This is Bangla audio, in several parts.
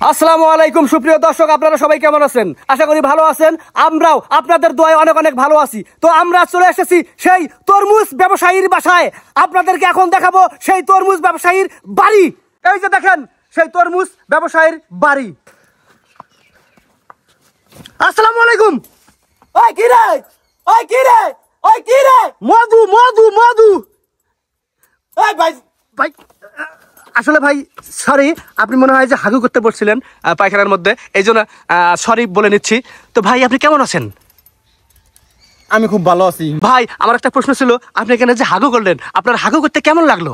আসসালামু আলাইকুম সুপ্রিয় দর্শক, আপনারা সবাই কেমন আছেন? আশা করি ভালো আছেন। আমরাও আপনাদের দোয়ায় অনেক অনেক ভালো আছি। তো আমরা চলে এসেছি সেই তরমুজ ব্যবসায়ীর বাসায়। আপনাদেরকে এখন দেখাবো সেই তরমুজ ব্যবসায়ীর বাড়ি। এই যে দেখেন সেই তরমুজ ব্যবসায়ীর বাড়ি। আসসালামু আলাইকুম। ওই কি রে, ওই কি রে, ওই কি রে? মধু মধু মধু। এই ভাই ভাই, আসলে ভাই সরি, আপনি মনে হয় যে হাগু করতে পড়ছিলেন পায়খানার মধ্যে, এই জন্য সরি বলে নিচ্ছি। তো ভাই আপনি কেমন আছেন? আমি খুব ভালো আছি ভাই। আমার একটা প্রশ্ন ছিল, আপনি এখানে যে হাগু করলেন, আপনার হাগু করতে কেমন লাগলো?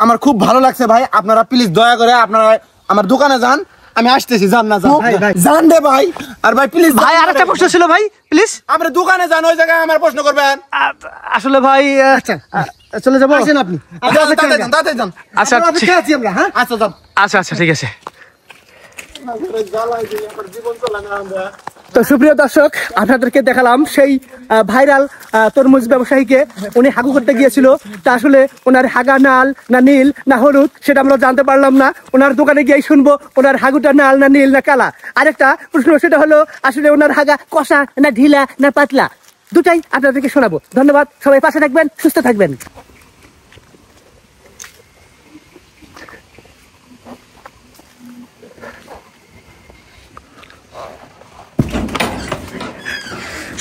আমার খুব ভালো লাগছে ভাই। আপনারা প্লিজ দয়া করে আপনারা আমার দোকানে যান। আমি আসতেছি, যান না যান যান রে ভাই। আর ভাই প্লিজ ভাই আরেকটা প্রশ্ন ছিল ভাই, প্লিজ আপনি দোকানে যান, ওই জায়গায় আমার প্রশ্ন করবেন। আসলে ভাই আচ্ছা চলে যাবো। আসেন আপনি, তাড়াতাড়ি যান। আচ্ছা অপেক্ষায় আছি আমরা। হ্যাঁ আচ্ছা যান। আচ্ছা আচ্ছা ঠিক আছে। তো সুপ্রিয় দর্শক, আপনাদেরকে দেখালাম সেই ভাইরাল তরমুজ ব্যবসায়ীকে। উনি হাগু করতে গিয়েছিল, তা আসলে ওনার হাগা নাল না নীল না হলুদ সেটা আমরা জানতে পারলাম না। ওনার দোকানে গিয়ে শুনবো ওনার হাগুটা নাল না নীল না কালা। আরেকটা প্রশ্ন, সেটা হলো আসলে ওনার হাগা কষা না ঢিলা না পাতলা, দুটাই আপনাদেরকে শোনাবো। ধন্যবাদ, সবাই পাশে থাকবেন, সুস্থ থাকবেন।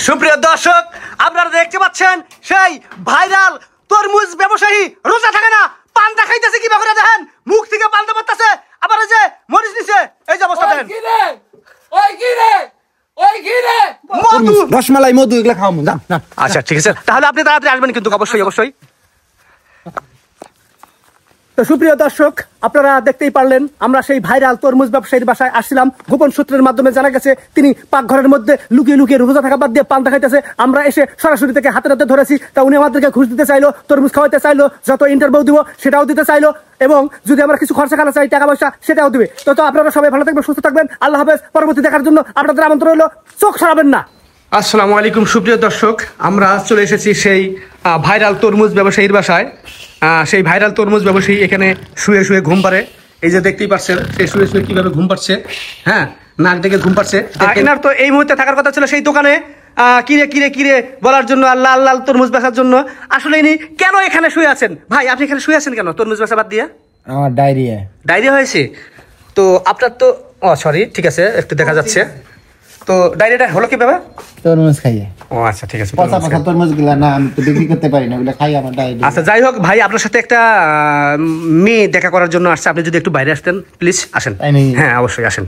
সুপ্রিয় দর্শক, আপনারা দেখতে পাচ্ছেন সেই ভাইরাল তরমুজ ব্যবসায়ী। রোজা থাকে না, পান্তা খাইতেছে কি করে দেখেন, মুখ থেকে পান্তা পড়তেছে, আবার এই যে মরিচ নিছে, এই যে অবস্থা দেখেন। মধু, রসমালাই, মধু এগুলা খাওয়াবো, যান। আচ্ছা ঠিক আছে, তাহলে আপনি তাড়াতাড়ি আসবেন কিন্তু, অবশ্যই অবশ্যই। তো সুপ্রিয় দর্শক, আপনারা দেখতেই পারলেন আমরা সেই ভাইরাল তরমুজ ব্যবসায়ীর বাসায় আসছিলাম। গোপন সূত্রের মাধ্যমে জানা গেছে তিনি পাকঘরের মধ্যে লুকিয়ে লুকিয়ে রোজা থাকা বাদ দিয়ে পান্তা খাইতেছে। আমরা এসে সরাসরি থেকে হাতে হাতে ধরেছি। তা উনি আমাদেরকে ঘুষ দিতে চাইলো, তরমুজ খাওয়াতে চাইলো, যত ইন্টারভিউ দিব সেটাও দিতে চাইলো, এবং যদি আমরা কিছু খরচা খানা চাই টাকা পয়সা সেটাও দিবে। তো আপনারা সবাই ভালো থাকবেন, সুস্থ থাকবেন। আল্লাহ হাফেজ। পরবর্তী দেখার জন্য আপনাদের আমন্ত্রণ হলো, চোখ সরাবেন না। আসসালামু আলাইকুম সুপ্রিয় দর্শক, আমরা চলে এসেছি সেই ভাইরাল তরমুজ ব্যবসায়ীর বাসায়। সেই ভাইরাল তরমুজ ব্যবসায়ী এখানে শুয়ে শুয়ে ঘুম পারে। এই যে দেখতেই পাচ্ছেন সেই শুয়ে শুয়ে কিভাবে ঘুম পাচ্ছে। হ্যাঁ, নাক ডেকে ঘুম পাচ্ছে। এনার তো এই মুহূর্তে থাকার কথা ছিল সেই দোকানে কিরে কিরে কিরে বলার জন্য, আল্লাহ আল্লাহ তরমুজ বেচার জন্য। আসলে ইনি কেন এখানে শুয়ে আছেন? ভাই আপনি এখানে শুয়ে আছেন কেন তরমুজ বেচা বাদ দিয়ে? আমার ডায়রিয়া ডায়রিয়া হয়েছে তো আপনার তো, ও সরি, ঠিক আছে, একটু দেখা যাচ্ছে। তো ডায়রিয়াটা হলো কিভাবে? তরমুজ খাইয়ে। ও আচ্ছা ঠিক আছে। পচা পচা তরমুজ গুলা না, আমি তো বিক্রি করতে পারি না, ওগুলা খাই আমার ডায়রিয়া। আচ্ছা যাই হোক ভাই, আপনার সাথে একটা মেয়ে দেখা করার জন্য আসছে। আপনি যদি একটু বাইরে আসতেন প্লিজ, আসেন। হ্যাঁ অবশ্যই আসেন।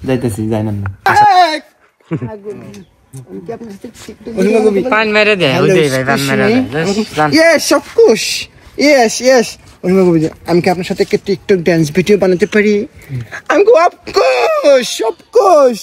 যাইতেছি, যাই না। পান মেরে দে, ওই দে ভাই, পান মেরে দে। Yes of course, yes yes. আমি কি আপনার সাথে একটা টিকটক ডান্স ভিডিও বানাতে পারি? আমি অফ কোর্স, অফ কোর্স।